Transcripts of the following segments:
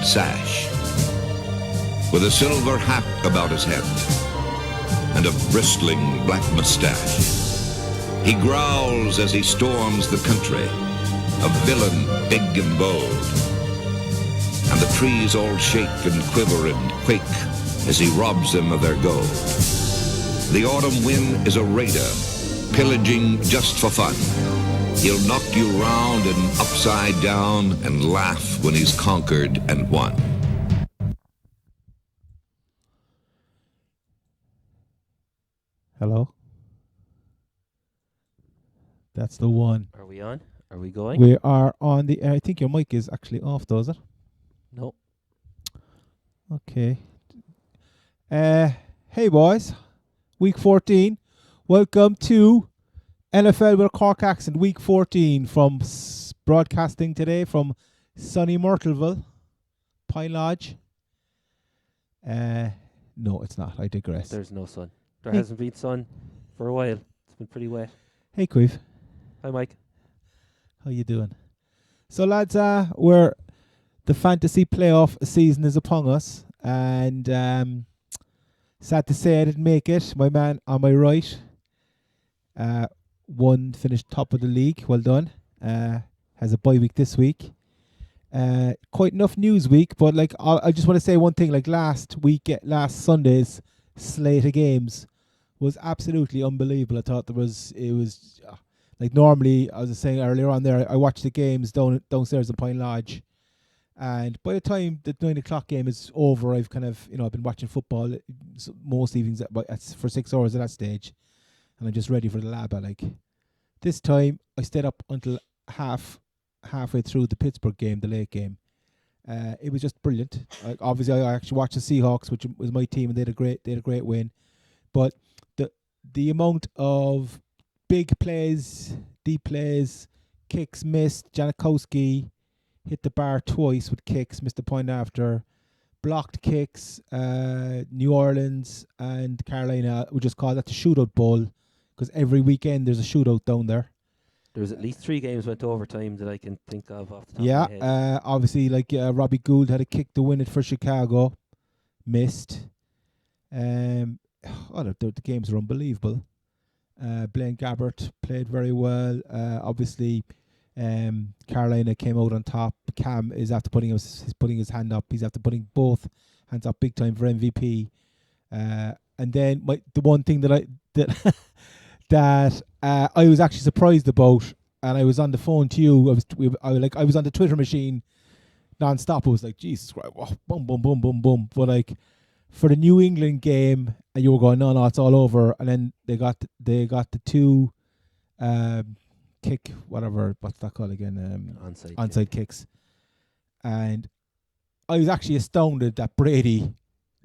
sash, with a silver hat about his head and a bristling black mustache. He growls as he storms the country, a villain big and bold. And the trees all shake and quiver and quake as he robs them of their gold. The autumn wind is a raider, pillaging just for fun. He'll knock you round and upside down and laugh when he's conquered and won. Hello? That's the one. Are we on? Are we going? We are on the... I think your mic is actually off, does it? No. Okay. Hey, boys. Week 14. Welcome to NFL with a Cork accent. Week 14 from broadcasting today from sunny Myrtleville, Pine Lodge. No, it's not. I digress. There's no sun. There hasn't been sun for a while. It's been pretty wet. Hey, Quiv. Hi, Mike. How you doing? So, lads, we're the fantasy playoff season is upon us, and sad to say I didn't make it. My man on my right, one finished top of the league. Well done. Has a bye week this week. Quite enough news week, but like I just want to say one thing. Like last Sunday's slate of games was absolutely unbelievable. I thought it was like normally I was saying earlier on there. I watch the games downstairs in Pine Lodge. And by the time the 9 o'clock game is over, I've kind of, I've been watching football most evenings for 6 hours at that stage. And I'm just ready for the lab. Like this time, I stayed up until halfway through the Pittsburgh game, the late game. It was just brilliant. Obviously, I actually watched the Seahawks, which was my team, and they had a great win. But the amount of big plays, deep plays, kicks missed, Janikowski hit the bar twice with kicks, missed the point after. Blocked kicks, New Orleans and Carolina, we just call that the Shootout Bowl, because every weekend there's a shootout down there. There's at least 3 games went to overtime that I can think of off the top of my head. Obviously, like Robbie Gould had a kick to win it for Chicago, missed. The games are unbelievable. Blaine Gabbert played very well. Obviously, Carolina came out on top. Cam is after putting his hand up. He's after putting both hands up big time for MVP. And then the one thing that I was actually surprised about, and I was on the phone to you. I was on the Twitter machine non-stop. I was like, Jesus Christ, wow, boom, boom, boom, boom, boom. But like for the New England game, and you were going, no, it's all over. And then they got the 2 kick, whatever, what's that called again? Onside kicks. And I was actually astounded that Brady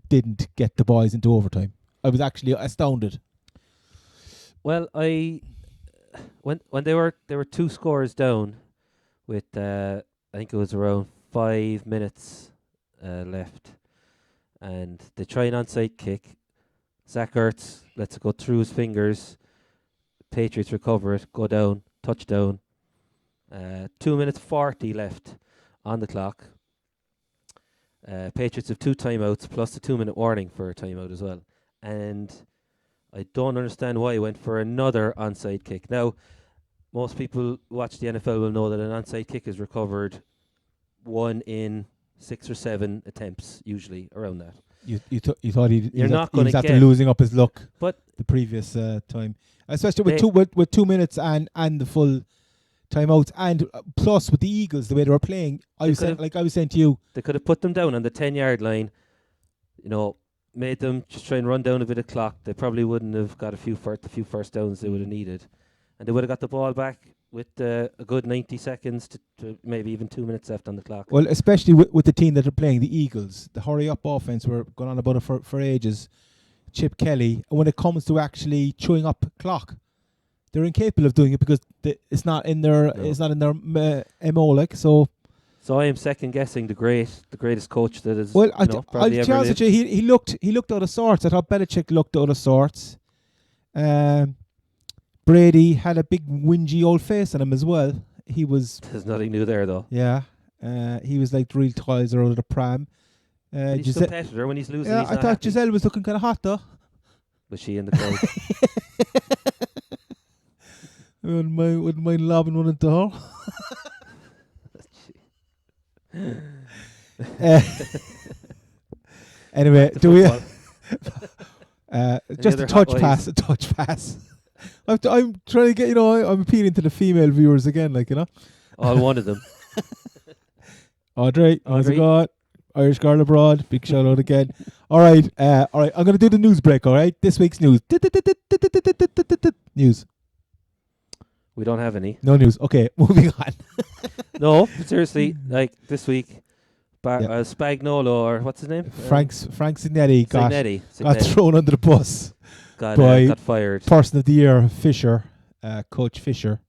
didn't get the boys into overtime. I was actually astounded. Well, when they were 2 scores down with I think it was around 5 minutes left, and they try an onside kick. Zach Ertz lets it go through his fingers. Patriots recover it, go down, touchdown. 2 minutes 40 left on the clock. Patriots have 2 timeouts plus the 2-minute warning for a timeout as well. And I don't understand why he went for another onside kick. Now, most people who watch the NFL will know that an onside kick is recovered 1 in 6 or 7 attempts, usually around that. You thought he was after losing up his luck, but the previous time, especially with 2 minutes and the full timeouts, and plus with the Eagles the way they were playing. I was saying to you, they could have put them down on the 10-yard line. Made them just try and run down a bit of clock. They probably wouldn't have got a few first downs they would have needed, and they would have got the ball back with a good 90 seconds to maybe even 2 minutes left on the clock. Well, especially with the team that are playing, the Eagles, the hurry-up offense, we're going on about it for ages. Chip Kelly, and when it comes to actually chewing up clock, they're incapable of doing it because it's not in their MO. Like so. So I am second guessing the greatest coach that is. Well, probably ever lived. He looked out of sorts. I thought Belichick looked out of sorts. Brady had a big whingy old face on him as well. He was. There's nothing new there though. Yeah, He was like the real toys out of the pram. But he's competitor when he's losing. Yeah, he's I not thought happy. Giselle was looking kind of hot though. Was she in the crowd? I wouldn't mind lobbing one into her. Anyway, do we? Just a touch pass. I'm trying to get, I'm appealing to the female viewers again, like, All one of them. Audrey, how's it going? Irish girl abroad, big shout out again. All right, I'm going to do the news break, all right? This week's news. News. We don't have any. No news. Okay, moving on. No, seriously, like this week, Spagnolo, or what's his name? Frank Signetti got Signetti. thrown under the bus. Got fired. Person of the year, Fisher, Coach Fisher,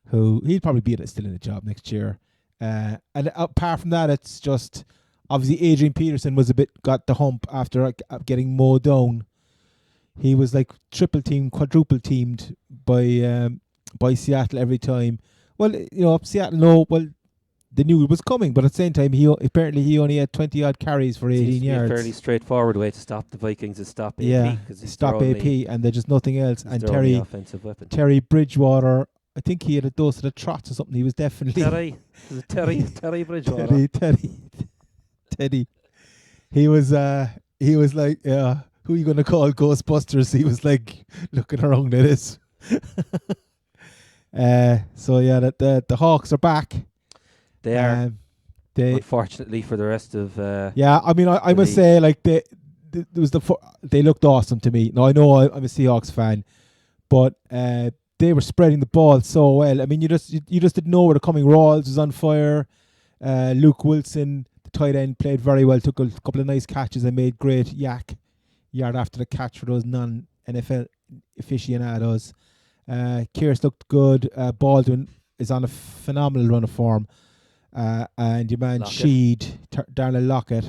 who he'd probably be still in a job next year. And apart from that, it's just obviously Adrian Peterson got the hump after getting mowed down. He was like triple teamed, quadruple teamed by Seattle every time. Well, Seattle they knew it was coming, but at the same time, he only had 20 odd carries for 18 yards. A fairly straightforward way to stop the Vikings is stop AP. Yeah, stop AP, and there's just nothing else. And Terry Bridgewater, I think he had a dose of the trots or something. He was definitely Terry Bridgewater. Teddy. He was like, who are you going to call Ghostbusters? He was like looking around at this. So yeah, the Hawks are back. They are. Unfortunately for the rest of. I must say, like they looked awesome to me. Now I know I'm a Seahawks fan, but they were spreading the ball so well. I mean, you just didn't know where the coming. Rawls was on fire. Luke Wilson, the tight end, played very well. Took a couple of nice catches and made great yard after the catch for those non-NFL aficionados. Kearse looked good. Baldwin is on a phenomenal run of form. And your man Sheed, Darnell Lockett,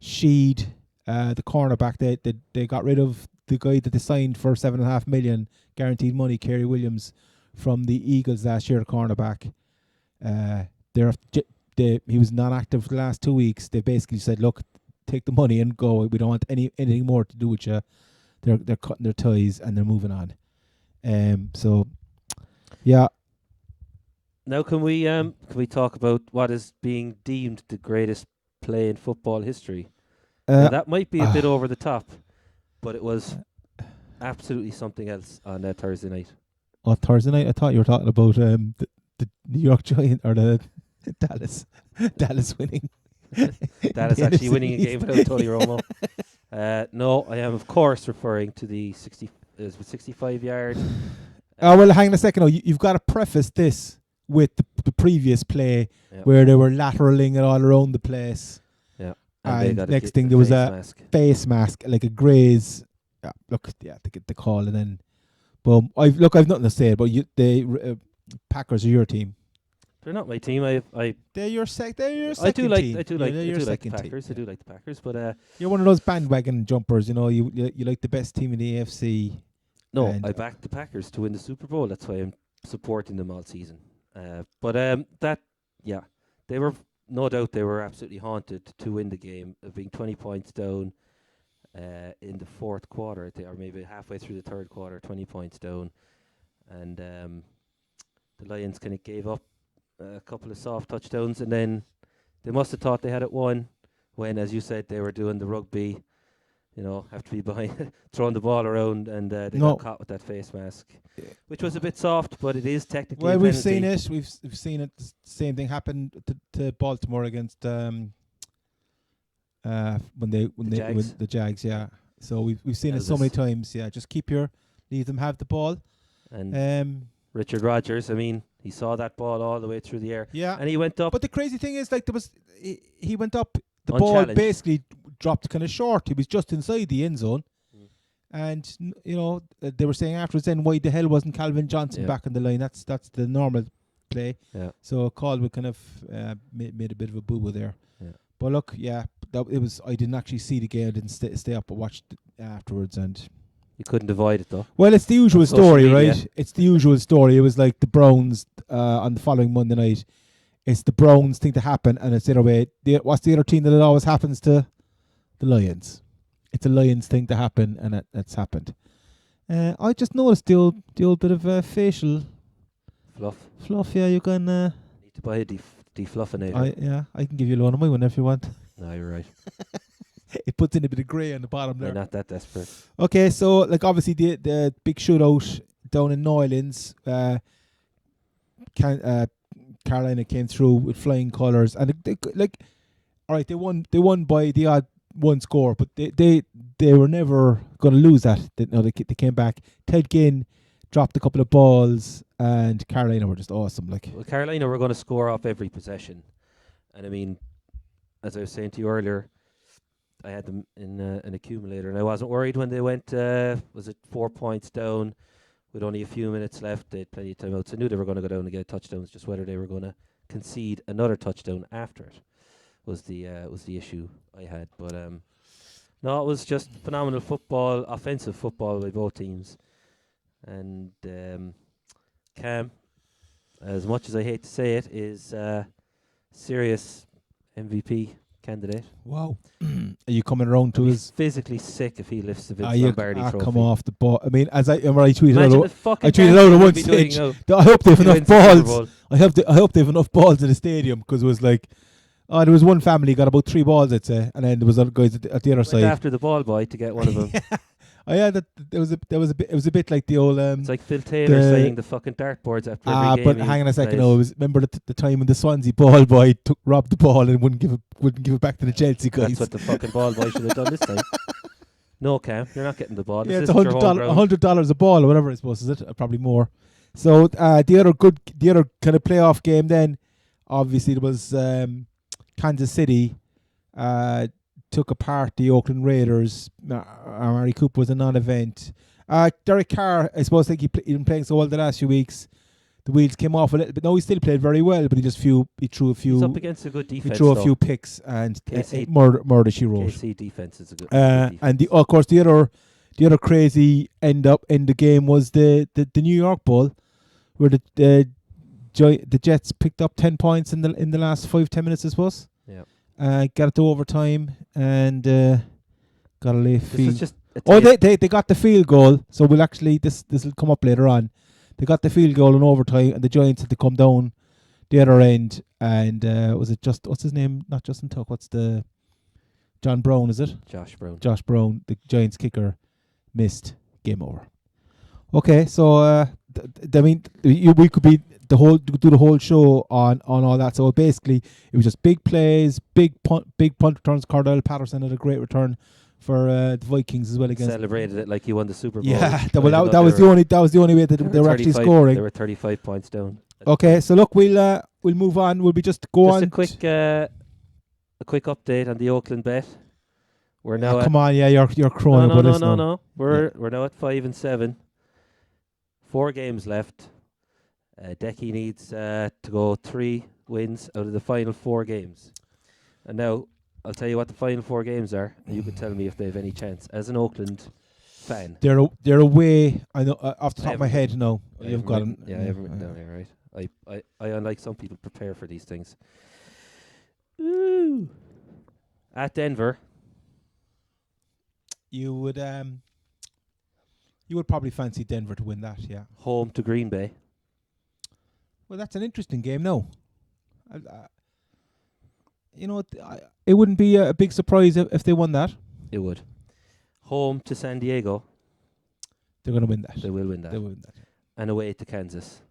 the cornerback, they got rid of the guy that they signed for $7.5 million guaranteed money, Kerry Williams, from the Eagles last year, cornerback. He was non-active for the last 2 weeks. They basically said, look, take the money and go. We don't want anything more to do with you. They're cutting their ties and they're moving on. So, yeah. Now, can we talk about what is being deemed the greatest play in football history? That might be a bit over the top, but it was absolutely something else on Thursday night. Oh, Thursday night? I thought you were talking about the New York Giants or the Dallas winning. Dallas actually winning a game without Tony Romo. No, I am of course referring to the 65-yard. Well, hang on a second. You've got to preface this with the previous play where they were lateraling it all around the place. Yeah. And next thing there was a face mask, like a graze. Yeah, they get the call and then boom. I've nothing to say, but the Packers are your team. They're not my team. They're your second team. I do like the Packers. I do like the Packers, but you're one of those bandwagon jumpers. You like the best team in the AFC. No, I backed the Packers to win the Super Bowl. That's why I'm supporting them all season. They were no doubt they were absolutely haunted to win the game of being 20 points down in the fourth quarter, or maybe halfway through the third quarter, 20 points down, and the Lions kind of gave up a couple of soft touchdowns, and then they must have thought they had it won when, as you said, they were doing the rugby. Have to be behind, throwing the ball around, and they got caught with that face mask, which was a bit soft, but it is technically. Well, we've seen it. We've seen it. The same thing happened to Baltimore against when the Jags. Yeah. So we've seen it so many times. Yeah. Just leave them have the ball. And Richard Rodgers, I mean, he saw that ball all the way through the air. Yeah. And he went up. But the crazy thing is, he went up. The ball basically dropped kind of short. He was just inside the end zone. And, they were saying afterwards then, why the hell wasn't Calvin Johnson back on the line? That's the normal play. Yeah. So a call would kind of made a bit of a boo-boo there. Yeah. But look, I didn't actually see the game. I didn't stay up, but watched it afterwards. And you couldn't avoid it, though. Well, it's the usual story, right? It's the usual story. It was like the Browns on the following Monday night. it's the Browns thing to happen, and it's the other way. What's the other team that it always happens to? The Lions. It's a Lions thing to happen, and it's happened. I just noticed the old bit of facial fluff. Yeah, you can. Need to buy a defluffinator. I can give you a loan of my one if you want. No, you're right. It puts in a bit of grey on the bottom there. We're not that desperate. Okay, so like obviously the big shootout down in New Orleans, Carolina came through with flying colours, and they won by the odd one score, but they were never going to lose that. They came back. Ted Ginn dropped a couple of balls, and Carolina were just awesome. Well, Carolina were going to score off every possession, and I mean, as I was saying to you earlier, I had them in an accumulator, and I wasn't worried when they went. Was it 4 points down with only a few minutes left? They had plenty of timeouts. I knew they were going to go down and get touchdowns. Just whether they were going to concede another touchdown after it was the issue I had. But no, it was just phenomenal football, offensive football by both teams. And Cam, as much as I hate to say it, is serious MVP candidate. Wow. Are you coming around to He's his physically sick if he lifts the Vince Lombardi trophy. Come off the ball. I mean, as I tweeted Imagine out at one stage. I hope they have enough balls. I hope they have enough balls in the stadium, because it was like, there was one family got about 3 balls, I'd say, and then there was other guys at the other side. After the ball boy to get one of them. Oh yeah, it was a bit like the old. It's like Phil Taylor saying the fucking dartboards after every game. But hang on a second, remember the time when the Swansea ball boy robbed the ball and wouldn't give it back to the Chelsea guys. That's what the fucking ball boy should have done this time. No, Cam, you're not getting the ball. Yeah, it's $100 a ball or whatever, I suppose, is it? Probably more. So the other kind of playoff game then, obviously there was Kansas City. Took apart the Oakland Raiders. Mari Cooper was a non-event. Derek Carr, I suppose, he'd been playing so well the last few weeks. The wheels came off a little bit. No, he still played very well, but he threw a few. He's up against a good defense. He threw a few picks and murder she wrote. KC defense is a good defense. And of course the other crazy end the game was the New York Bowl, where the Jets picked up 10 points in the last 5-10 minutes, I suppose. Yeah. Got it to overtime and got a late field. They got the field goal. So we'll actually this will come up later on. They got the field goal in overtime, and the Giants had to come down the other end. And was it what's his name? Not Justin Tuck. What's the John Brown? Is it Josh Brown? Josh Brown, the Giants kicker, missed. Game over. Okay, so I mean, we could be do the whole show on all that. So basically, it was just big plays, big punt returns. Cordell Patterson had a great return for the Vikings as well against. Celebrated it like he won the Super Bowl. Yeah, that was the only way that they were actually scoring. They were 35 points down. Okay, so look, we'll move on. We'll be just on. Just a quick update on the Oakland bet. We're now. Come on, yeah, you're crowing about this. No. We're now at 5-7. 4 games left. Decky needs to go 3 wins out of the final 4 games. And now, I'll tell you what the final 4 games are, and you can tell me if they have any chance. As an Oakland fan. They're away, I know, off the top of my head, no. You've got them. Yeah, I haven't written down here, right? I unlike some people, prepare for these things. Ooh. At Denver. You would probably fancy Denver to win that, yeah. Home to Green Bay. Well, that's an interesting game, no. It wouldn't be a big surprise if they won that. It would. Home to San Diego. They're going to win that. They will win that. They will win that. And away to Kansas.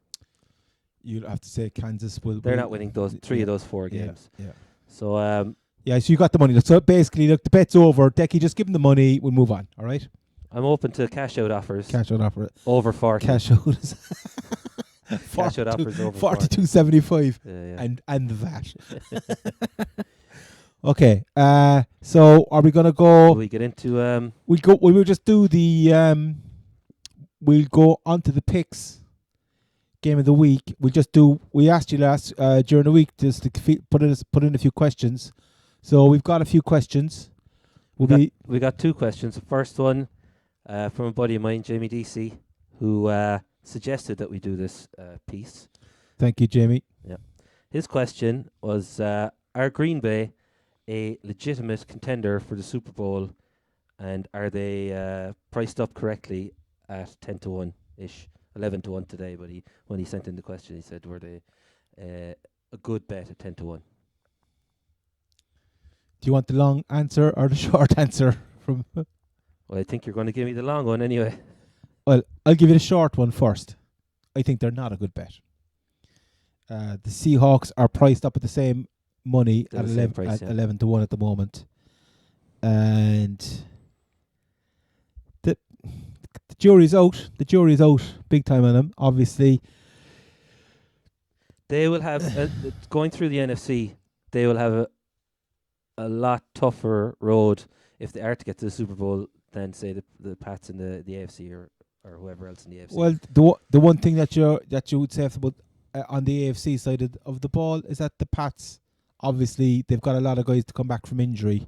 You'll have to say Kansas will. They're not winning those 3 of those 4 games. Yeah. So yeah, so you got the money. So basically, look, the bet's over. Decky, just give them the money. We'll move on. All right. I'm open to cash out offers. Cash out offer. Over 40. Cash out. Cash out offers over 42.75. Yeah. And the VAT. Okay. So are we gonna go? Will we get into We'll just do the we'll go onto the picks. Game of the week. We asked you last during the week just to put in a few questions. So we've got a few questions. We got 2 questions. The first one from a buddy of mine, Jamie DC, who suggested that we do this piece. Thank you, Jamie. Yeah. His question was, are Green Bay a legitimate contender for the Super Bowl, and are they priced up correctly at 10-1-ish, 11-1 today? But when he sent in the question, he said, were they a good bet at 10-1? Do you want the long answer or the short answer? From? Well, I think you're going to give me the long one anyway. Well, I'll give you the short one first. I think they're not a good bet. The Seahawks are priced up at the same money They're at the same 11, price, at yeah. 11-1 at the moment. And the jury's out. The jury's out big time on them, obviously. They will have, going through the NFC, they will have a lot tougher road if they are to get to the Super Bowl than, say, the Pats in the AFC or whoever else in the AFC. Well, the one thing that you would say about on the AFC side of the ball is that the Pats, obviously, they've got a lot of guys to come back from injury.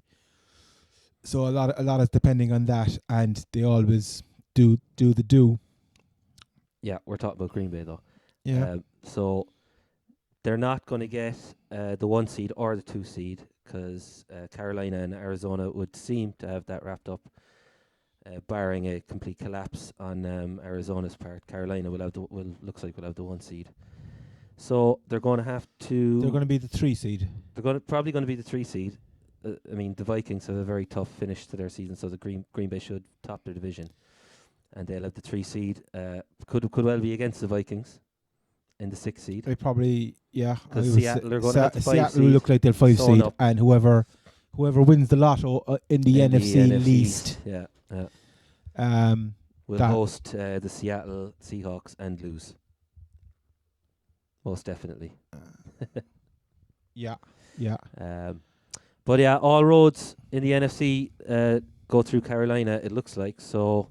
So a lot is depending on that, and they always do. Yeah, we're talking about Green Bay, though. Yeah. So they're not going to get the 1 seed or the 2 seed, because Carolina and Arizona would seem to have that wrapped up, barring a complete collapse on Arizona's part. Carolina looks like will have the 1 seed. So they're going to have to. They're going to be the 3 seed. They're probably going to be the 3 seed. I mean, the Vikings have a very tough finish to their season, so the Green Bay should top their division, and they'll have the 3 seed. Could well be against the Vikings in the 6 seed. They probably, yeah. Because Seattle are going to have the 5 Seattle seed. will look like they're 5 sewn seed, up. and whoever wins the lotto in the NFC least, Yeah. will Will host the Seattle Seahawks and lose. Most definitely. Yeah. But yeah, all roads in the NFC go through Carolina, it looks like. So,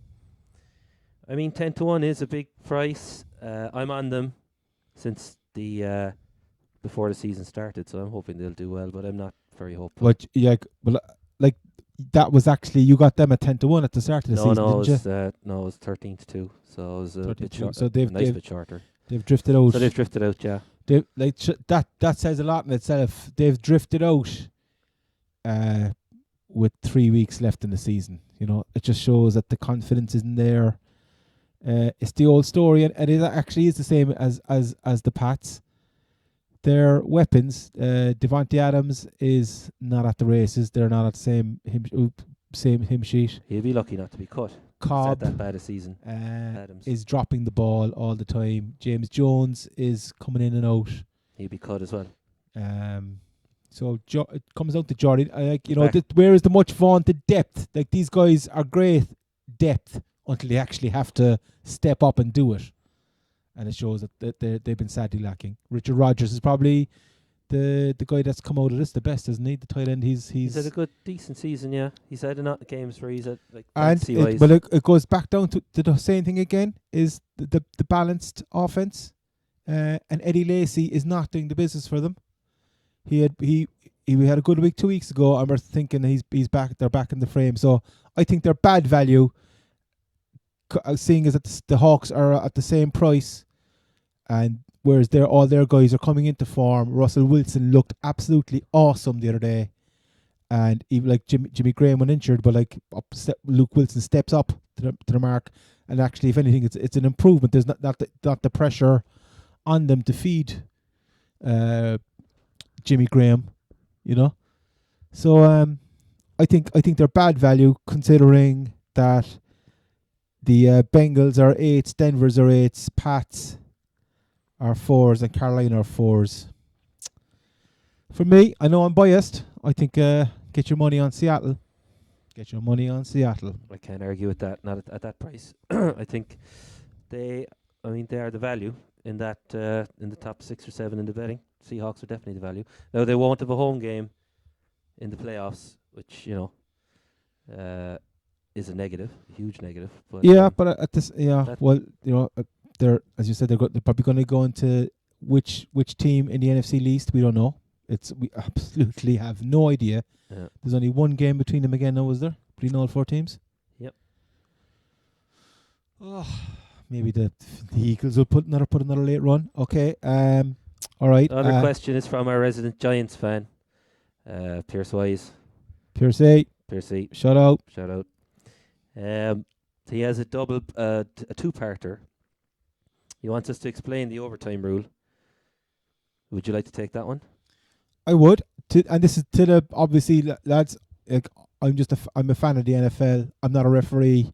I mean, 10-1 is a big price. I'm on them since the before the season started, so I'm hoping they'll do well, but I'm not very hopeful. But yeah, like that was actually, you got them at 10-1 at the start of the season, didn't you? No, it was 13-2, so it was a bit 13-2. short. So Nice bit shorter. They've drifted out. So they've drifted out, yeah. That says a lot in itself. They've drifted out with 3 weeks left in the season. You know, it just shows that the confidence isn't there. It's the old story, and it actually is the same as the Pats. Their weapons, Devontae Adams is not at the races. They're not at the same hymn sheet. He'll be lucky not to be cut. Cobb He's had that bad a season. Adams is dropping the ball all the time. James Jones is coming in and out. He'll be cut as well. So it comes out to Jordan. Where is the much vaunted depth? Like, these guys are great depth until they actually have to step up and do it, and it shows that they've been sadly lacking. Richard Rodgers is probably the guy that's come out of this the best, isn't he? The tight end. He's had a decent season, yeah. He's had enough games where he's at, like, and it goes back down to the same thing again, is the balanced offense, and Eddie Lacy is not doing the business for them. We had a good week 2 weeks ago, and we're thinking he's back. They're back in the frame, so I think they're bad value. Seeing as that the Hawks are at the same price, and whereas all their guys are coming into form. Russell Wilson looked absolutely awesome the other day, and even like Jimmy Graham went injured, but like Luke Wilson steps up to the mark, and actually, if anything, it's an improvement. There's not the pressure on them to feed Jimmy Graham, you know. So I think they're bad value, considering that the Bengals are 8s, Denver's are 8s, Pats are 4s, and Carolina are 4s. For me, I know I'm biased. I think get your money on Seattle. Get your money on Seattle. I can't argue with that. Not at that price. I think they are the value in that in the top 6 or 7 in the betting. Seahawks are definitely the value. Now, they won't have a home game in the playoffs, which, you know, is a negative, a huge negative. But but at this, well, you know, they're, as you said, they're probably going to go into which team in the NFC least. We don't know. We absolutely have no idea. Yeah. There's only one game between them again now, is there? Between all 4 teams? Yep. Oh, maybe the Eagles will put another late run. Okay. All right. Another question is from our resident Giants fan, Pierce Wise. Pierce A. Pierce, Shout out. shout out. He has a two-parter. He wants us to explain the overtime rule. Would you like to take that one? I would. And this is to the obviously lads. Like I'm a fan of the NFL. I'm not a referee.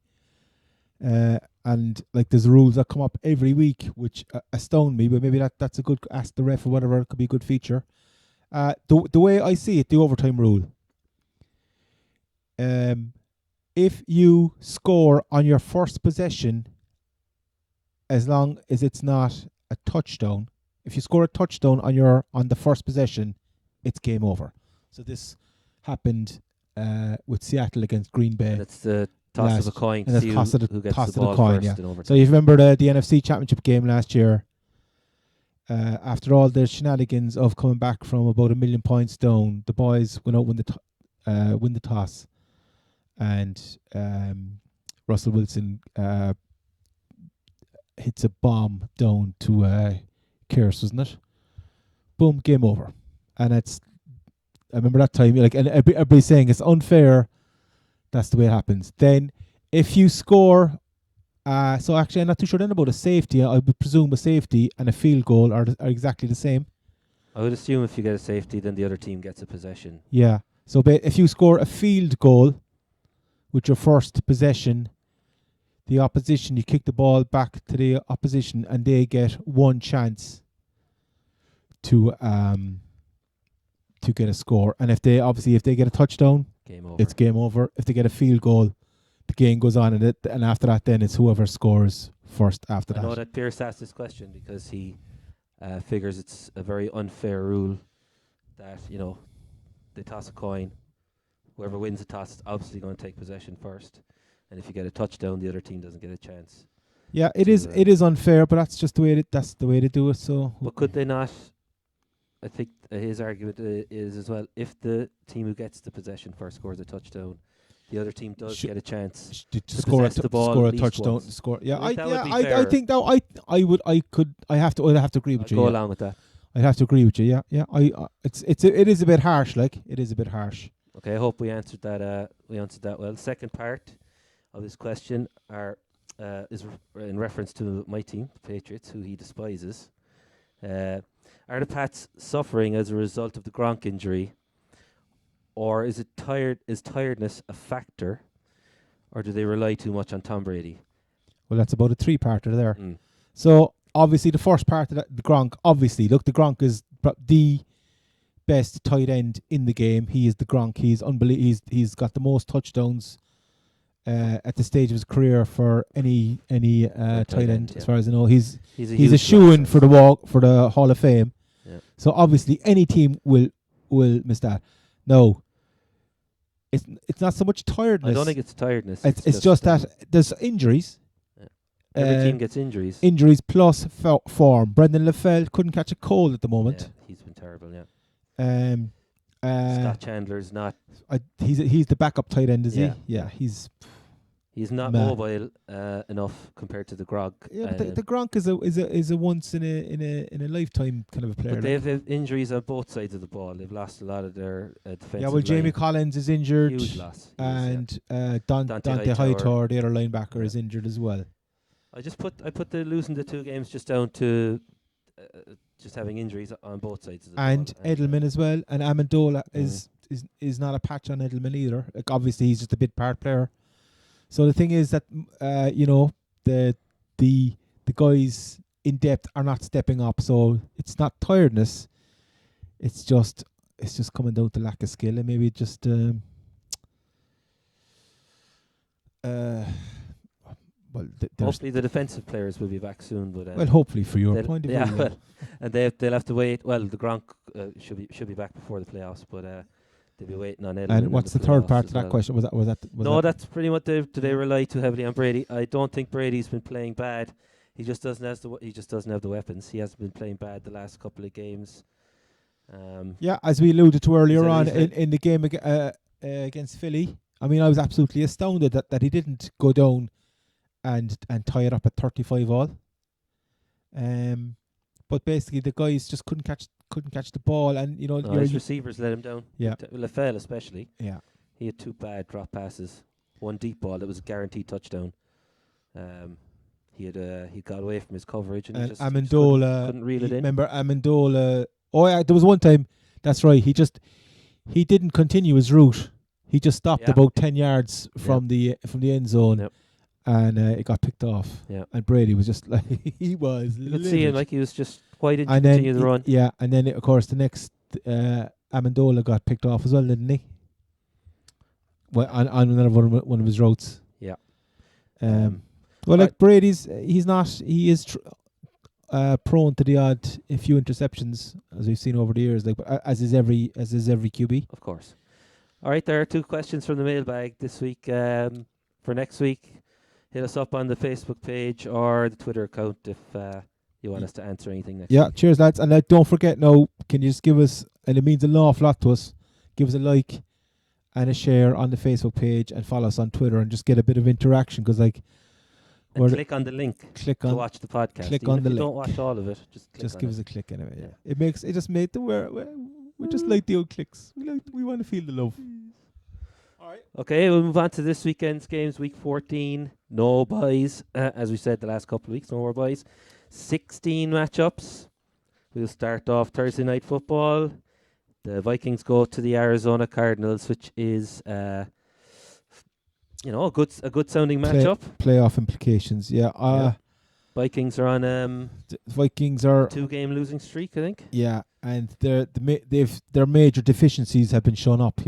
And like there's rules that come up every week which astound me. But maybe that's a good ask the ref or whatever. It could be a good feature. The way I see it, the overtime rule. If you score on your first possession, as long as it's not a touchdown, if you score a touchdown on the first possession, it's game over. So this happened with Seattle against Green Bay. And it's the toss of a coin and to see it's who gets the ball coin, first in overtime. So you remember the NFC Championship game last year, after all the shenanigans of coming back from about 1 million points down, the boys went out win the toss, and Russell Wilson hits a bomb down to Kearse, wasn't it? Boom, game over. And I remember that time, like, and everybody's saying it's unfair. That's the way it happens. Then, if you score, so actually, I'm not too sure then about a safety. I would presume a safety and a field goal are exactly the same. I would assume if you get a safety, then the other team gets a possession. Yeah. So if you score a field goal with your first possession, the opposition, you kick the ball back to the opposition, and they get one chance to get a score. And if they get a touchdown, Game over. it's game over. If they get a field goal, the game goes on, and after that, then it's whoever scores first after I know that. that Pierce asked this question because he figures it's a very unfair rule that, they toss a coin. Whoever wins the toss is obviously going to take possession first. And if you get a touchdown, the other team doesn't get a chance. Yeah, it is unfair, but that's just the way they do it. So, but could they not? I think his argument is as well, if the team who gets the possession first scores a touchdown, the other team does get a chance to to score possess the ball score a at least touchdown, once. score. Yeah, I think that would be I fair. think that I'd have to agree with I'd you. go Yeah. along with that. I'd have to agree with you. Yeah. It is a bit harsh. Like, it is a bit harsh. Okay, I hope we answered that. We answered that well. Second part of this question is in reference to my team, the Patriots, who he despises. Are the Pats suffering as a result of the Gronk injury, or is tiredness a factor, or do they rely too much on Tom Brady? Well, that's about a 3-parter there. Mm. So obviously the first part of that, the Gronk. Obviously, look, the Gronk is the best tight end in the game. He is the Gronk. He's unbelievable. He's got the most touchdowns at the stage of his career for any tight end, yeah. as far as I know. He's He's a shoo-in for the Hall of Fame. Yeah. So obviously any team will miss that. No, it's not so much tiredness. I don't think it's tiredness. It's just that there's injuries. Yeah. Every team gets injuries. Injuries plus form. Brendan LaFell couldn't catch a cold at the moment. Yeah, he's been terrible. Yeah. Scott Chandler's not. He's the backup tight end, is Yeah. he? Yeah, he's not mad. mobile enough compared to the Gronk. Yeah, but the Gronk is a once in a lifetime kind of a player. But they have injuries on both sides of the ball. They've lost a lot of their defensive. Yeah, well, Jamie Collins is injured, huge loss. and Dante Hightower, the other linebacker, is injured as well. I put the losing the 2 games just down to just having injuries on both sides of the ball. And Edelman as well, and Amendola is not a patch on Edelman either. Like, obviously he's just a bit part player. So the thing is that the guys in depth are not stepping up. So it's not tiredness. It's just coming down to lack of skill, and maybe just hopefully the defensive players will be back soon. But well, hopefully for your point of view. yeah, well, and they'll have to wait. Well, the Gronk should be back before the playoffs, but they'll be waiting on Edelman. And what's the third part of that question? Was that? That's pretty much. Do they rely too heavily on Brady? I don't think Brady's been playing bad. He just doesn't have the weapons. He hasn't been playing bad the last couple of games. Yeah, as we alluded to earlier on he's in the game against Philly. I mean, I was absolutely astounded that he didn't go down and tie it up at 35 all. But but basically the guys just couldn't catch the ball, and No, his receivers let him down. Yeah. Lafell especially. yeah. He had 2 bad drop passes. One deep ball that was a guaranteed touchdown. He got away from his coverage and he just Amendola couldn't reel it in. Remember Amendola? Oh yeah, there was one time. That's right. He didn't continue his route. He just stopped about 10 yards from the end zone, Yep. and it got picked off. Yeah. And Brady was just like he was. You could see him like he was just quite into and continue then the run. Yeah, and then of course the next Amendola got picked off as well, didn't he? Well, on another one of his routes. Yeah. Well, like Brady's, he is prone to the odd a few interceptions, as we've seen over the years. Like as is every QB. Of course. All right, there are 2 questions from the mailbag this week. For next week, hit us up on the Facebook page or the Twitter account if you want us to answer anything next week. Cheers, lads. And don't forget now, can you just give us, and it means an awful lot to us, give us a like and a share on the Facebook page and follow us on Twitter and just get a bit of interaction, because like... And click on the link to watch the podcast. Click Even on if the you link. don't watch all of it, just give us a click anyway. Yeah. It just made the we just like the old clicks. We want to feel the love. All right. Okay, we'll move on to this weekend's games. Week 14, no buys. As we said the last couple of weeks, no more buys. 16 matchups. We'll start off Thursday night football. The Vikings go to the Arizona Cardinals, which is a good sounding matchup. Playoff implications, yeah. Vikings are on the Vikings are 2-game losing streak, I think. Yeah, and their major deficiencies have been shown up,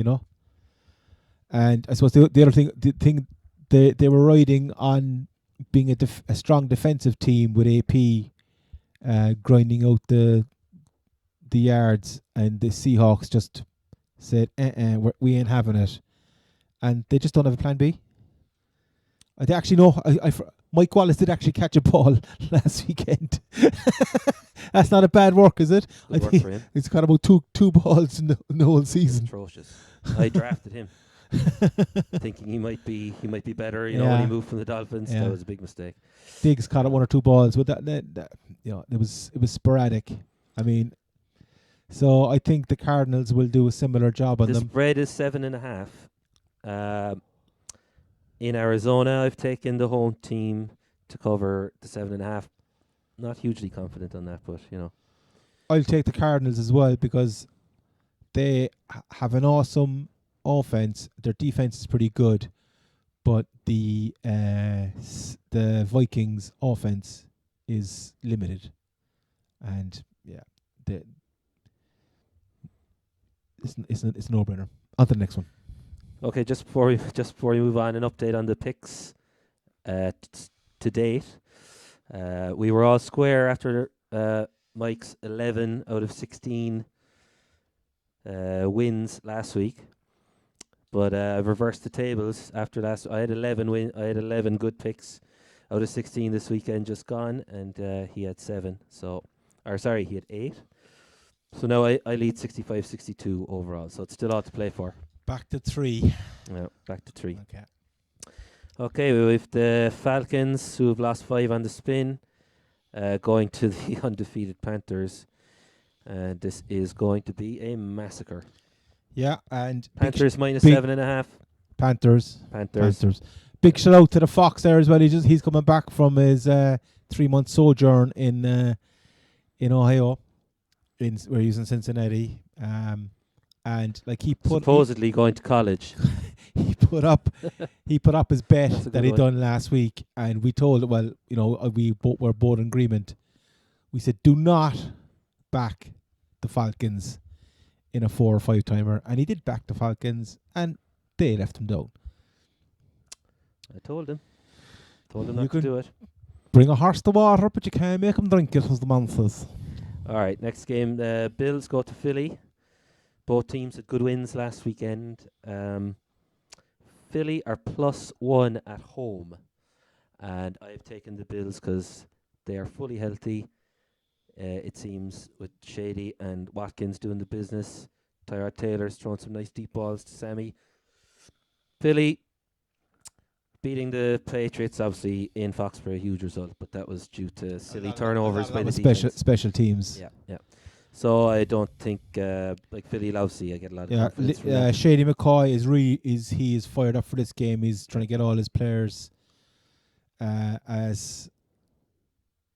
And I suppose the other thing they were riding on being a strong defensive team with AP grinding out the yards, and the Seahawks just said, we ain't having it, and they just don't have a plan B. They actually know. Mike Wallace did actually catch a ball last weekend. That's not a bad work, is it? Good work for him. He's got about two balls in the whole season. Atrocious. I drafted him, thinking he might be better. When he moved from the Dolphins, that was a big mistake. Diggs caught 1 or 2 balls, but that it was sporadic. I mean, so I think the Cardinals will do a similar job on them. The spread is 7.5. In Arizona, I've taken the home team to cover the 7.5. Not hugely confident on that, but I'll take the Cardinals as well, because they have an awesome offense. Their defense is pretty good, but the Vikings offense is limited, and it's a no-brainer. On to the next one. Okay, just before we move on, an update on the picks to date. We were all square after Mike's 11 out of 16 wins last week, but I've reversed the tables after last. I had 11 good picks out of 16 this weekend just gone, and he had 7. He had 8. So now I lead 65-62 overall. So it's still all to play for. Back to 3. Yeah, back to 3. Okay. Okay, we have the Falcons, who have lost 5 on the spin, going to the undefeated Panthers. This is going to be a massacre. Yeah, and Panthers minus 7.5. Panthers. Big shout out to the Fox there as well. He's coming back from his 3-month sojourn in Ohio, where he's in Cincinnati. And like he supposedly going to college. he put up his bet that he done last week, and we told we were both in agreement. We said, do not back the Falcons in a 4 or 5 timer, and he did back the Falcons, and they left him down. I told him not to do it. Bring a horse to water, but you can't make him drink it, as the man says. All right, next game, the Bills go to Philly. Both teams had good wins last weekend. Philly are +1 at home, and I've taken the Bills because they are fully healthy. It seems, with Shady and Watkins doing the business. Tyrod Taylor's throwing some nice deep balls to Sammy. Philly Beating the Patriots, obviously, in Foxborough, a huge result, but that was due to silly A lot turnovers by the special defense. special teams. Yeah. So I don't think, like Philly Lousy, I get a lot of confidence from that. Shady McCoy is fired up for this game. He's trying to get all his players as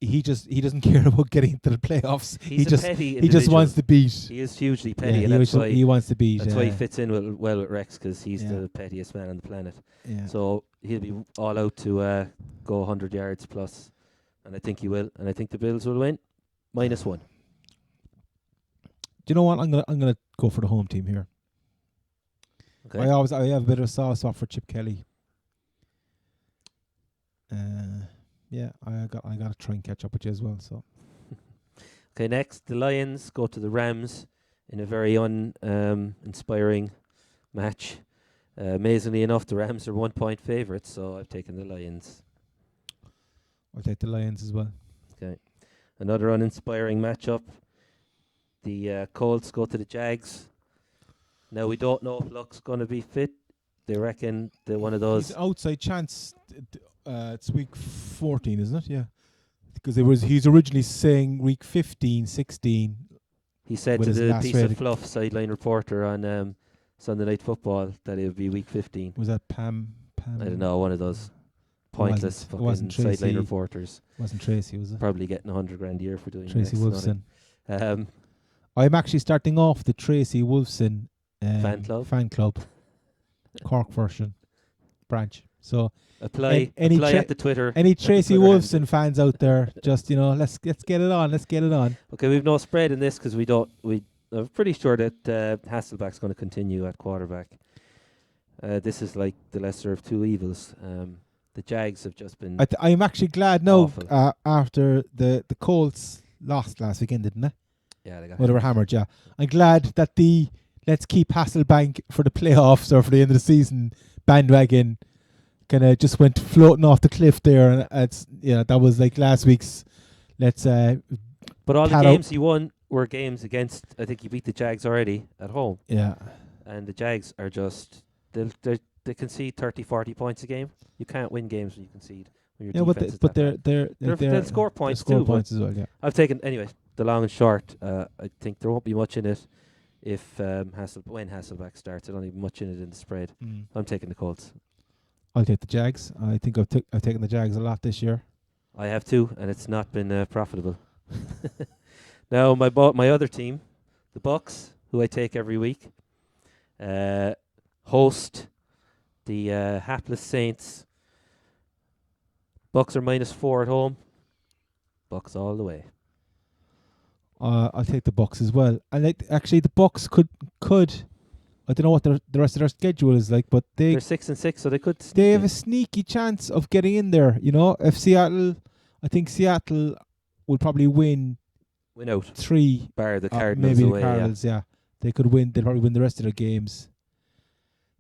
he doesn't care about getting to the playoffs. He's a petty he just individual. wants to beat. He is hugely petty, Yeah, and that's why he wants to beat. that's why he fits in well with Rex, because he's Yeah. the pettiest man on the planet. Yeah. So he'll be all out to go 100 yards plus, and I think he will. And I think the Bills will win -1. Do you know what? I'm gonna go for the home team here. Okay. I have a bit of a soft spot for Chip Kelly. Yeah, I gotta try and catch up with you as well. So Okay, next the Lions go to the Rams in a very inspiring match. Amazingly enough, the Rams are 1-point favourites, so I've taken the Lions. I'll take the Lions as well. Okay, another uninspiring matchup. The Colts go to the Jags. Now we don't know if Luck's going to be fit. They reckon that one of those. He's outside chance. It's week 14, isn't it? Yeah, because he's originally saying week 15, 16. He said with to his the last piece rating. of fluff sideline reporter on Sunday Night Football that it would be week 15. Was that Pam? I don't know, one of those pointless It wasn't fucking sideline Tracy. reporters. Wasn't Tracy, was it? Probably getting $100,000 a year for doing Tracy next to Wolfson. nothing. I'm actually starting off the Tracy Wolfson Fan club? Cork version branch. So Apply any at the Twitter. any at the Tracy Twitter Wolfson handle. fans out there, just let's get it on. Let's get it on. Okay, we've no spread in this because I'm pretty sure that Hasselback's going to continue at quarterback. This is like the lesser of two evils. The Jags have just been. I'm actually glad now Awful. after the Colts lost last weekend, didn't they? Yeah, they got Well, they were hammered. Yeah, I'm glad that the let's keep Hasselbank for the playoffs or for the end of the season bandwagon kind of just went floating off the cliff there, and that was like last week's. Let's But all the cat out. games he won were games against. I think he beat the Jags already at home, yeah. and the Jags are just they concede 30, 40 points a game. You can't win games when you concede. When your Yeah, defense is but that bad. They'll score points score too, but points as well. Yeah. I've taken anyway. The long and short, I think there won't be much in it if when Hasselback starts. There won't be much in it in the spread. I'm taking the Colts. I'll take the Jags. I think I've taken the Jags a lot this year. I have too, and it's not been profitable. Now my other team, the Bucks, who I take every week, host the hapless Saints. Bucks are -4 at home. Bucks all the way. I'll take the Bucks as well. And actually, the Bucks could. I don't know what the rest of their schedule is like, but They're 6-6, so they could. they have a sneaky chance of getting in there. If Seattle, I think Seattle will probably win out. 3. Bar the Cardinals maybe away. the Cardinals. Yeah, they could win. They'll probably win the rest of their games.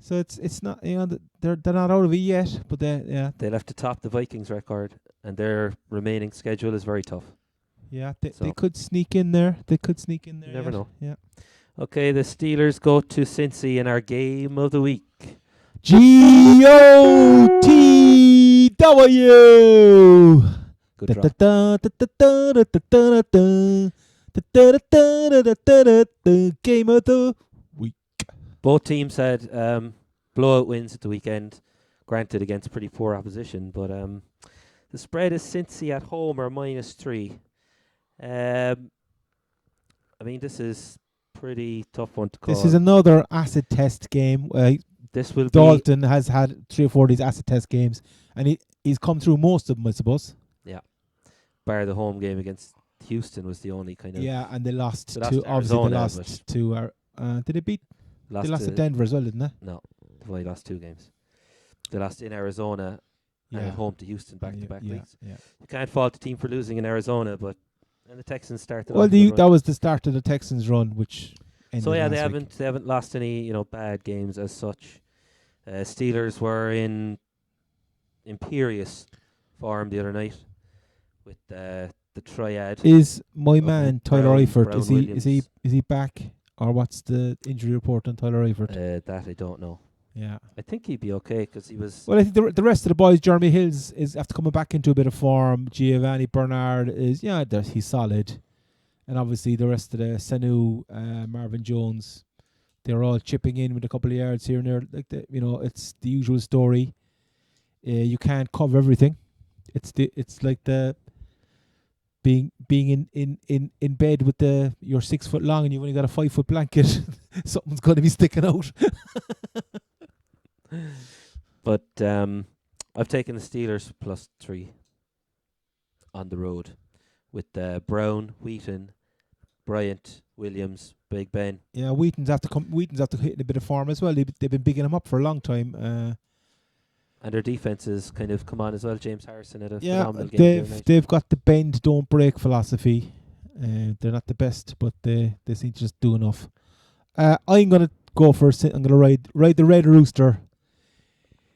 So it's not they're not out of it yet, but They'll have to top the Vikings record, and their remaining schedule is very tough. they could sneak in there. They could sneak in there. You never know. Yeah. Okay, the Steelers go to Cincy in our game of the week. GOTW. Good drop. Game of the week. Both teams had blowout wins at the weekend, granted against pretty poor opposition, but the spread is Cincy at home or -3. I mean, this is pretty tough one to call. This is another acid test game. This will Dalton has had 3 or 4 of these acid test games, and he's come through most of them, I suppose. bar the home game against Houston was the only kind of. Yeah, and they lost They lost to to obviously they Arizona, lost to did they beat? They lost to to Denver as well, didn't they? No, they've only lost 2 games. They lost in Arizona and at home to Houston back-to-back weeks. Yeah. You can't fault the team for losing in Arizona, but and the Texans started. Well, off with a that run. was the start of the Texans run, which ended So yeah, last week. they haven't lost any bad games as such. Steelers were in imperious form the other night with the triad. Is my of man Tyler Brown- Eifert? Brown Is he Williams. back, or what's the injury report on Tyler Eifert? That I don't know. Yeah. I think he'd be okay because he was. Well, I think the rest of the boys, Jeremy Hills is after coming back into a bit of form. Giovanni Bernard is he's solid, and obviously the rest of the Sanu, Marvin Jones, they're all chipping in with a couple of yards here and there. Like it's the usual story. You can't cover everything. It's like the being in bed with you're 6 foot long and you've only got a 5 foot blanket. Something's going to be sticking out. But I've taken the Steelers +3 on the road with Brown, Wheaton, Bryant, Williams, Big Ben. Yeah, Wheaton's have to hit in a bit of form as well. They've been bigging him up for a long time. And their defense has kind of come on as well. James Harrison had a phenomenal game. They've got the bend, don't break philosophy. They're not the best, but they seem to just do enough. I'm gonna go for. I'm gonna ride the Red Rooster.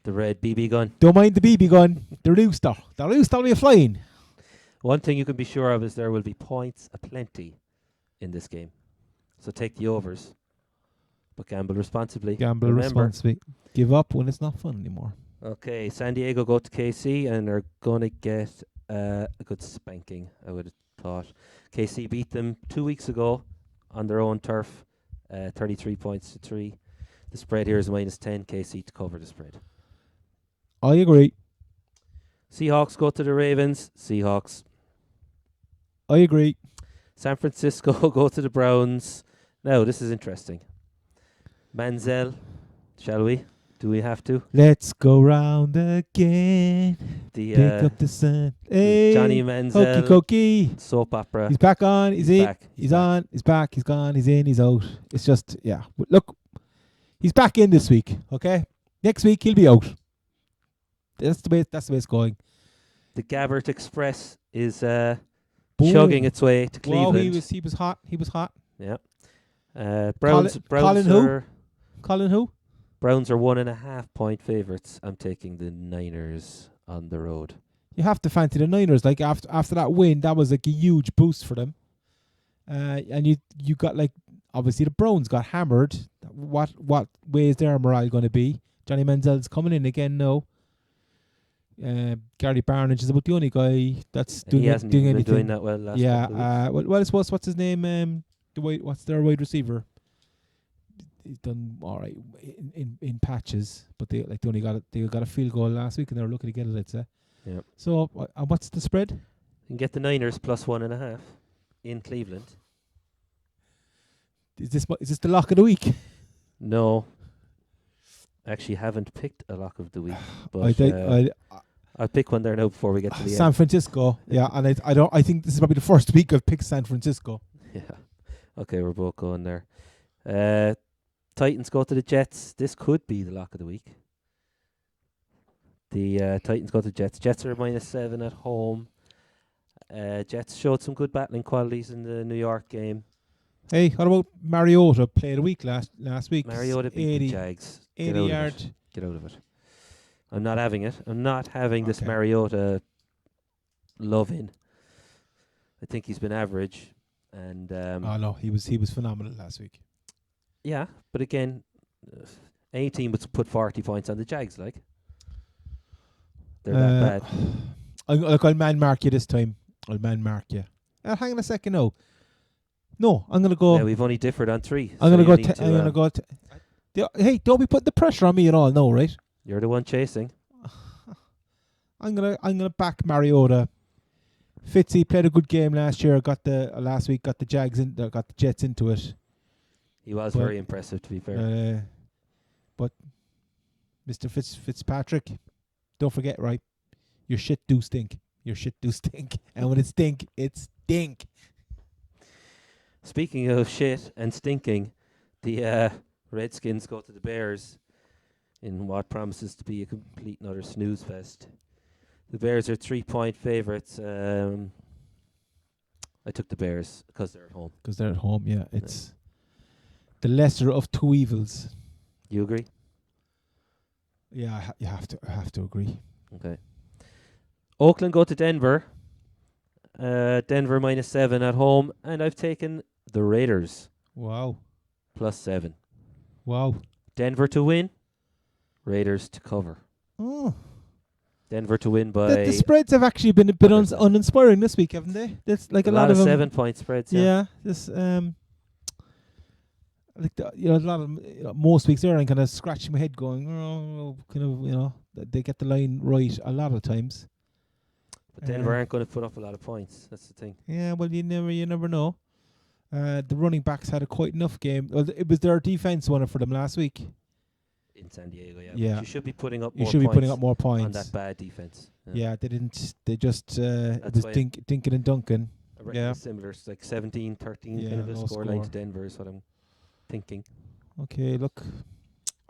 The red BB gun. Don't mind the BB gun. The Rooster. The Rooster will be flying. One thing you can be sure of is there will be points aplenty in this game. So take the overs, but gamble responsibly. Gamble responsibly. Give up when it's not fun anymore. Okay, San Diego go to KC and are going to get a good spanking, I would have thought. KC beat them 2 weeks ago on their own turf, 33 points to 3. The spread here is -10, KC to cover the spread. I agree. Seahawks go to the Ravens, Seahawks. I agree. San Francisco go to the Browns. Now, this is interesting. Manziel, shall we? Do we have to? Let's go round again. Pick up the sun. Hey, Johnny Manziel. Hokey cokey. Soap opera. He's back on. He's in. Back. He's on. He's back. He's gone. He's in. He's out. It's just, yeah. Look, he's back in this week. Okay. Next week he'll be out. That's the way it's going. The Gabbert Express is chugging its way to Cleveland. Wow, he was hot. He was hot. Yeah. Browns Colin who? Colin who? Browns are 1.5 point favourites. I'm taking the Niners on the road. You have to fancy the Niners. Like after that win, that was like a huge boost for them. And you got like obviously the Browns got hammered. What way is their morale going to be? Johnny Manziel's coming in again now. Gary Barnage is about the only guy that's doing hasn't doing been anything. doing that well last couple of weeks. Well, I suppose what's his name? What's their wide receiver? He's done all right in patches, but they only got a field goal last week and they were looking to get it. I'd say. Yeah. So what's the spread? You can get the Niners +1.5 in Cleveland. Is this the lock of the week? No. Actually, haven't picked a lock of the week, but I'll pick one there now before we get to the San end. Francisco. Yeah, and I think this is probably the first week I've picked San Francisco. Yeah. Okay, we're both going there. Titans go to the Jets. This could be the lock of the week. The Titans go to the Jets. Jets are -7 at home. Jets showed some good battling qualities in the New York game. Hey, what about Mariota? Played a week last week. Mariota beat the Jags. 80 yard. Get out of it. I'm not having it. I'm not having this Okay. Mariota loving. I think he's been average, and Oh no, he was phenomenal last week. yeah. But again, any team would put 40 points on the Jags, like they're that bad. I'll man mark you this time. I'll man mark you. Hang on a second now. No, I'm gonna go. Yeah, we've only differed on 3. I'm gonna go. Hey, don't be putting the pressure on me at all. No, right? You're the one chasing. I'm gonna back Mariota. Fitzy played a good game last year. Got the Jags in. Got the Jets into it. He was very impressive, to be fair. But Mr. Fitzpatrick, don't forget, right? Your shit do stink. Your shit do stink. And when it stink, it's stink. Speaking of shit and stinking, the Redskins go to the Bears in what promises to be a complete and utter snooze fest. The Bears are 3 point favourites. I took the Bears because they're at home. Because they're at home, yeah. It's the lesser of two evils. You agree? Yeah, I have to agree. Okay. Oakland go to Denver. Denver -7 at home, and I've taken the Raiders Wow. +7. Wow. Denver to win, Raiders to cover. Oh. Denver to win by The spreads have actually been uninspiring this week, haven't they? There's like a lot of them. 7-point spreads. Yeah. This like a lot of them, most weeks there, I'm kind of scratching my head, going, they get the line right a lot of times. But Denver aren't going to put up a lot of points. That's the thing. Yeah, well, you never know. The running backs had a quite enough game. Well, it was their defense won it for them last week In San Diego, yeah. Yeah. But you should be putting up You more should be points putting up more points on that bad defense. Yeah, they didn't. They just it That's was why Dinkin and Duncan. I reckon Yeah. it's similar. It's like 17-13 Yeah, kind of a low score line score. to Denver is what I'm thinking. Okay, look,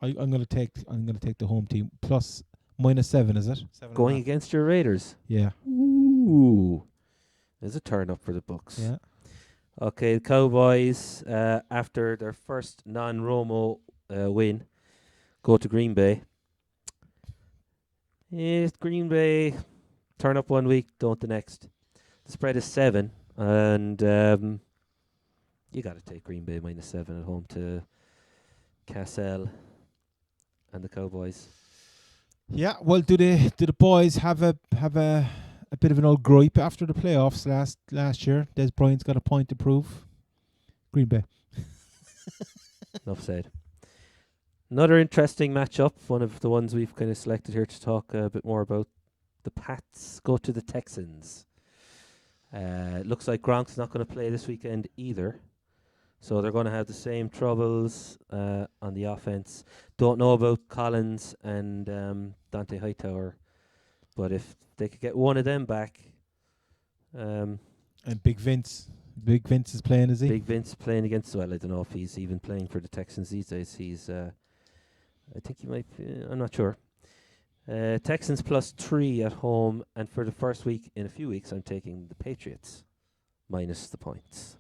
I'm gonna take the home team plus -7. Is it Going against your Raiders. Yeah. Ooh. There's a turn up for the Bucks. Yeah. Okay, the Cowboys, after their first non-Romo win, go to Green Bay. Green Bay turn up one week, don't the next. The spread is 7, and you got to take Green Bay -7 at home to Cassell and the Cowboys. Yeah. Well, do the boys have a bit of an old gripe after the playoffs last year? Des Bryant's got a point to prove. Green Bay. Enough said. Another interesting matchup, one of the ones we've kind of selected here to talk a bit more about. The Pats go to the Texans. Looks like Gronk's not going to play this weekend either. So they're going to have the same troubles on the offense. Don't know about Collins and Dante Hightower. But if they could get one of them back. And Big Vince. Big Vince is playing, is he? Big Vince playing against, well, I don't know if he's even playing for the Texans these days. He's, I think he might be, I'm not sure. Texans +3 at home, and for the first week in a few weeks, I'm taking the Patriots minus the points.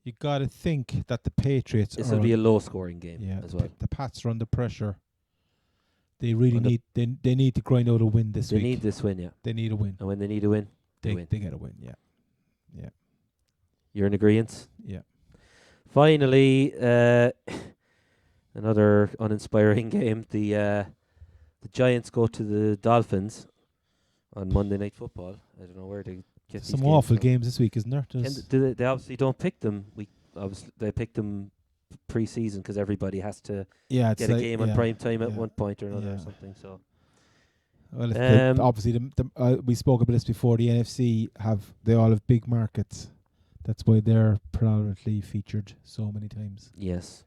You got to think that the Patriots. This will be a low-scoring game as well. The Pats are under pressure. They really need. They need to grind out a win this week. They need this win, yeah. They need a win. And when they need a win, they win. They get a win, yeah. Yeah. You're in agreement? Yeah. Finally, another uninspiring game. The Giants go to the Dolphins on Monday Night Football. I don't know where they get these some games awful from. games this week, isn't there? They obviously don't pick them. They pick them pre-season because everybody has to get a game on prime time at one point or another or something. So, well, obviously, we spoke about this before. The NFC they all have big markets. That's why they're predominantly featured so many times. Yes,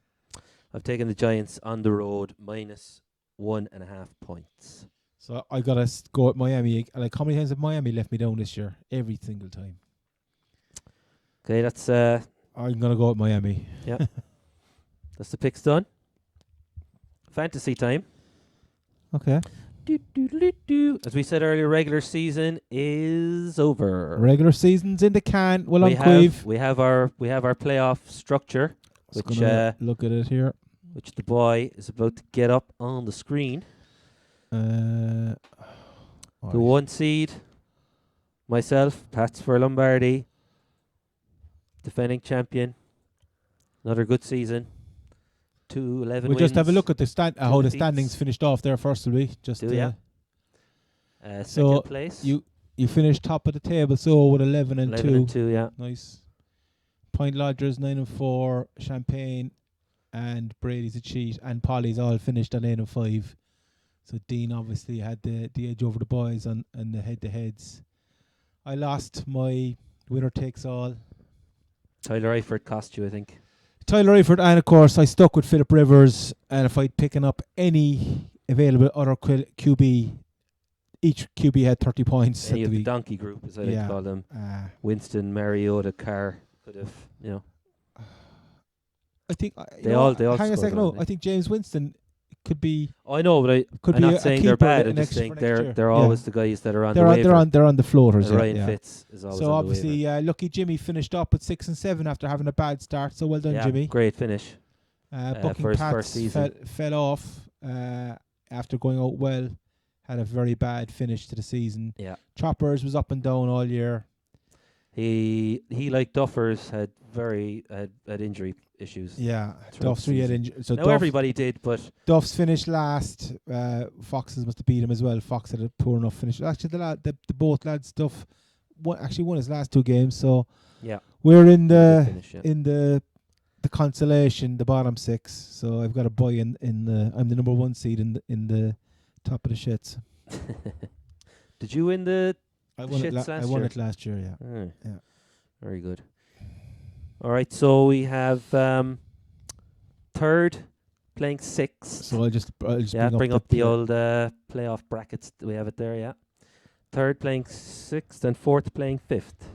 I've taken the Giants on the road -1.5 points. So I gotta go at Miami. Like, how many times have Miami let me down this year? Every single time. Okay, that's. I'm gonna go at Miami. Yeah. That's the picks done. Fantasy time. Okay. As we said earlier, regular season is over. Regular season's in the can. Well, we have our playoff structure, which look at it here, which the boy is about to get up on the screen. The 1 seed, myself, Pats for Lombardi, defending champion. Another good season. 2-11 We'll wins. just have a look at the how the standings finished off there first, will we? Just second place. You finished top of the table, so with 11 and 2. 2, yeah. Nice. Point Lodgers 9 and 4, Champagne and Brady's a cheat, and Polly's all finished on 8 and 5. So Dean obviously had the edge over the boys on the head-to-heads. I lost my winner takes all. Tyler Eifert cost you, I think. Tyler Eifert, and of course I stuck with Philip Rivers, and if I'd picking up any available other QB, each QB had 30 points. Any of the donkey group, as I like to call them. Winston, Mariota, Carr could have, I think they all hang a second. No, I think James Winston could be. I know, but I'm not saying they're bad. I'm just saying they're always the guys that are on the waiver. They're on the floaters. Ryan Fitz is always so on obviously, the waiver. Lucky Jimmy finished up at 6 and 7 after having a bad start. So well done, Jimmy. Great finish. Bucking Pats fell off after going out well. Had a very bad finish to the season. Yeah. Choppers was up and down all year. He like Duffers had had injury issues. Yeah, throughout Duff's the really had season. injured. So Now everybody did, but Duff's finished last. Foxes must have beat him as well. Fox had a poor enough finish. Actually, the both lads Duff won his last 2 games. So yeah, we're in really good the finish, yeah. in the consolation, the bottom 6. So I've got a boy in the. I'm the number 1 seed in the top of the shits. Did you win the I The won it. shits last I won year? it last year. Yeah. Yeah. Very good. All right, so we have third playing 6th. So I'll just bring up the old playoff brackets. We have it there, yeah. Third playing 6th and fourth playing 5th.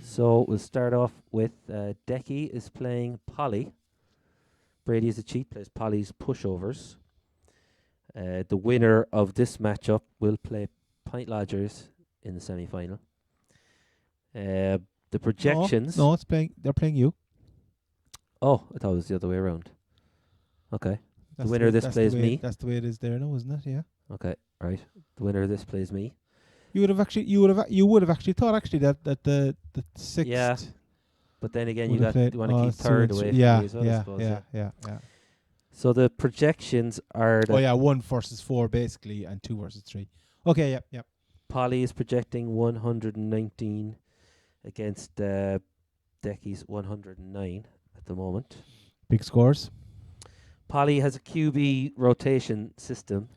So we'll start off with Decky is playing Polly. Brady is a cheat, plays Polly's pushovers. The winner of this matchup will play Pint Lodgers in the semi-final. The projections... No, they're playing you. Oh, I thought it was the other way around. Okay. That's the winner of this that's plays the way, me. That's the way it is there now, isn't it? Yeah. Okay, right. The winner of this plays me. You would have actually thought that the 6th. Yeah. But then again, would you have want played- to keep third away from yeah, me as well, I yeah, suppose. yeah. So the projections are that 1 versus 4 basically, and 2 versus 3. Okay, yeah. Polly is projecting 119 against Decky's 109 at the moment. Big scores. Polly has a QB rotation system,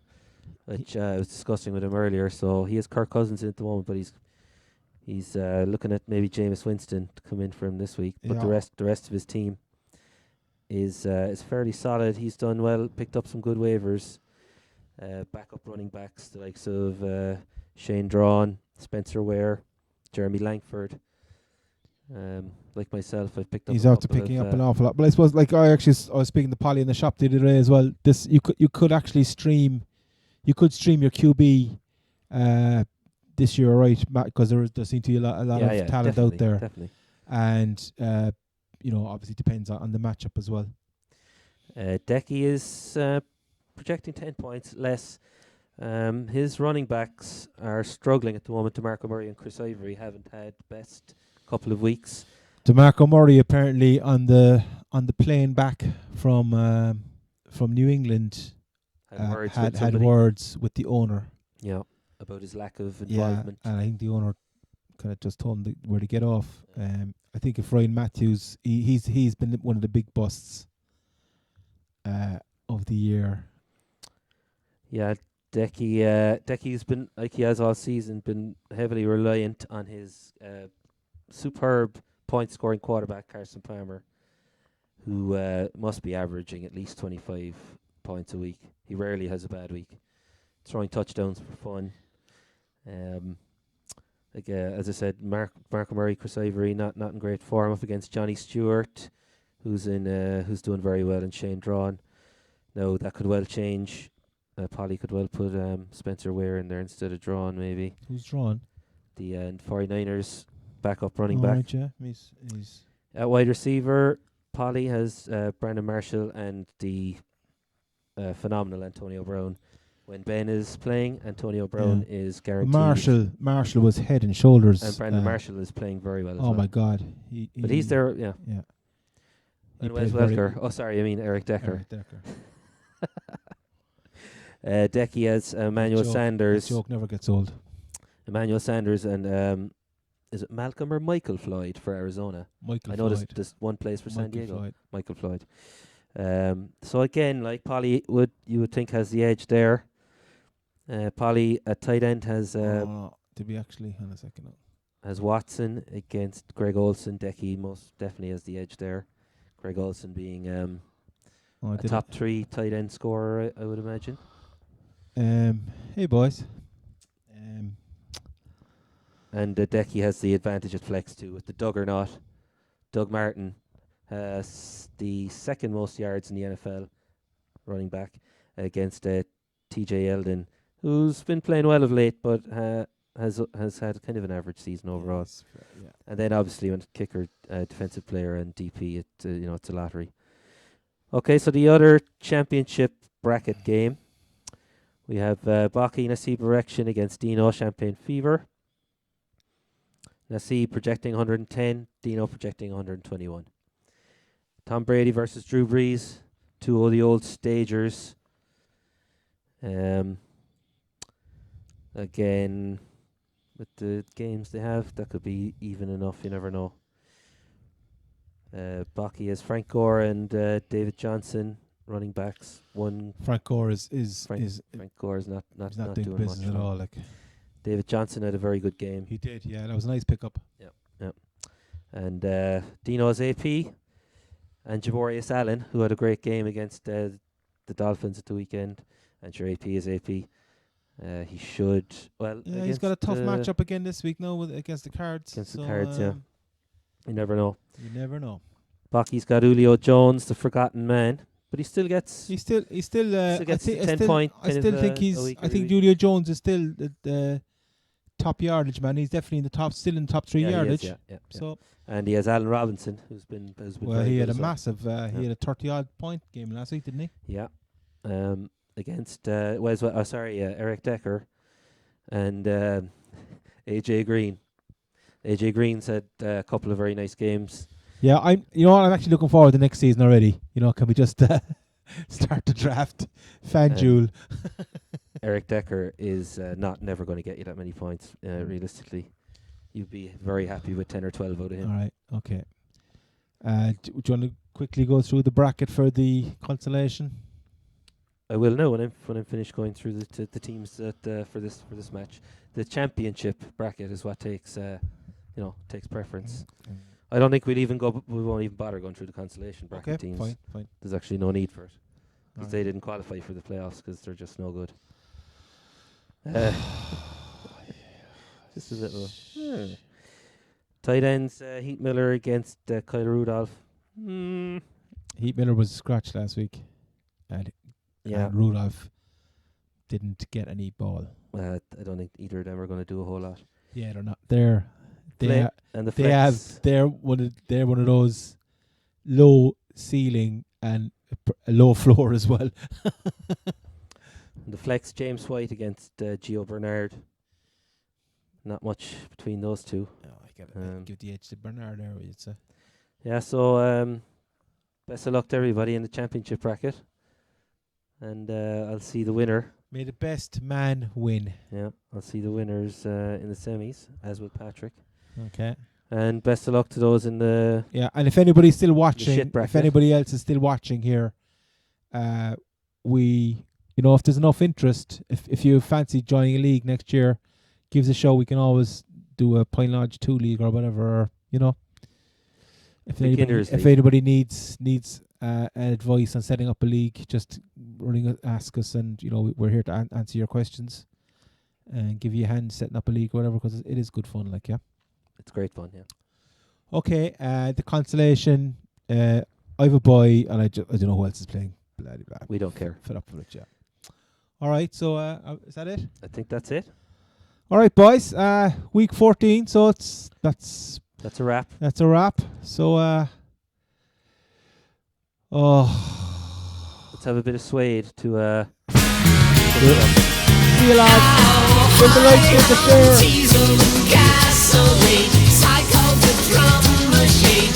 which I was discussing with him earlier. So he has Kirk Cousins in at the moment, but he's looking at maybe Jameis Winston to come in for him this week. But Yeah. the rest of his team is fairly solid. He's done well, picked up some good waivers, backup running backs, the likes of Shane Drawn, Spencer Ware, Jeremy Langford. Like myself, I've picked up. He's after picking up an awful lot. But I suppose, like I was speaking to Polly in the shop the other day as well. You could actually stream, your QB this year, right? Because there seems to be a lot of talent out there. Definitely. And obviously depends on the matchup as well. Decky is projecting 10 points less. His running backs are struggling at the moment. DeMarco Murray and Chris Ivory haven't had the best couple of weeks. DeMarco Murray apparently on the plane back from New England had words with the owner. Yeah, about his lack of involvement. Yeah, and I think the owner kind of just told him where to get off. I think if Ryan Matthews, he's been one of the big busts of the year. Yeah, Decky's been, like he has all season, been heavily reliant on his superb point-scoring quarterback Carson Palmer, who must be averaging at least 25 points a week. He rarely has a bad week. Throwing touchdowns for fun. As I said, Marco Murray, Chris Ivory, not in great form, up against Johnny Stewart, who's doing very well, and Shane Drawn. Now that could well change. Polly could well put Spencer Ware in there instead of Drawn, maybe. Who's Drawn? The 49ers backup running back. Right, yeah. He's At wide receiver, Polly has Brandon Marshall and the phenomenal Antonio Brown. When Ben is playing, Antonio Brown is guaranteed. Marshall was head and shoulders. And Brandon Marshall is playing very well as well. Oh my God! But he's there, yeah. Yeah. And Wes Welker. Oh, sorry, I mean Eric Decker. Decky has Emmanuel Sanders. That joke never gets old. Emmanuel Sanders and is it Malcolm or Michael Floyd for Arizona? I know there's one place for San Diego. Floyd. Michael Floyd. So again, like Polly you would think has the edge there. Polly at tight end has did we actually hang a second now. Has Watson against Greg Olson. Decky most definitely has the edge there. Greg Olson being a top 3 tight end scorer, I would imagine. Hey boys. And Decky has the advantage at flex too with the Doug or not. Doug Martin has the second most yards in the NFL running back against TJ Eldon, who's been playing well of late, but has had kind of an average season overall. Yeah. And then obviously when kicker, defensive player, and DP, it's a lottery. Okay, so the other championship bracket game, we have Baki Nasib Erection against Dino Champagne Fever. Nassi projecting 110. Dino projecting 121. Tom Brady versus Drew Brees. Two of the old stagers. Again, with the games they have, that could be even enough. You never know. Baki has Frank Gore and David Johnson, running backs. Frank Gore is Frank Gore is not he's not doing doing business much at now. all. Like David Johnson had a very good game. he did, yeah. That was a nice pickup. And Dino's AP and Javorius Allen, who had a great game against the Dolphins at the weekend. And sure, AP is AP. He should. Well, Yeah, he's got a tough matchup again this week now against the Cards. Against the Cards, yeah. You never know. You never know. Baki's got Julio Jones, the forgotten man, but he still gets. He still gets I 10 point. I still think I think Julio Jones is still the top yardage man. He's definitely in the top, still in the top 3 yardage. He is, yeah. So And he has Allen Robinson, who's been well, very he good had a as well. massive he had a 30-odd point game last week, didn't he? Yeah. Against Eric Decker and AJ Green. AJ Green's had a couple of very nice games. Yeah, I'm actually looking forward to next season already. Can we just start the draft? FanDuel. Eric Decker is never going to get you that many points realistically. You'd be very happy with 10 or 12 out of him. All right, okay. Do you want to quickly go through the bracket for the consolation? I will know when I'm finished going through the teams that for this match. The championship bracket is what takes preference. I don't think we won't even bother going through the consolation bracket teams. Fine. There's actually no need for it because Right. they didn't qualify for the playoffs because they're just no good. Just a little. Tight ends, Heath Miller against Kyle Rudolph. Heath Miller was scratched last week, and Rudolph didn't get any ball. I don't think either of them are going to do a whole lot. Yeah, they're not. They're and the they flex. have they're one of those low ceiling and a low floor as well. The flex, James White against Gio Bernard. Not much between those two. I gotta give the edge to Bernard there, you'd say. Yeah, so best of luck to everybody in the championship bracket. And I'll see the winner. May the best man win. Yeah, I'll see the winners in the semis, as will Patrick. Okay. And best of luck to those in the... Yeah, and if anybody's still watching, shit bracket. if anybody else is still watching here, if there's enough interest, if you fancy joining a league next year, give us a show. We can always do a Pine Lodge 2 league or whatever, If anybody needs advice on setting up a league, just ask us, and we're here to answer your questions and give you a hand setting up a league or whatever, because it is good fun, It's great fun, yeah. Okay, the consolation, I have a boy, and I don't know who else is playing. Blah, blah, blah. We don't care. Fed up with it, yeah. All right, so is that it? I think that's it. All right, boys. Week 14, so that's a wrap. That's a wrap. So, let's have a bit of suede to. See you, lads. With the likes, with the share. Diesel and gasoline, cycle the drum machine.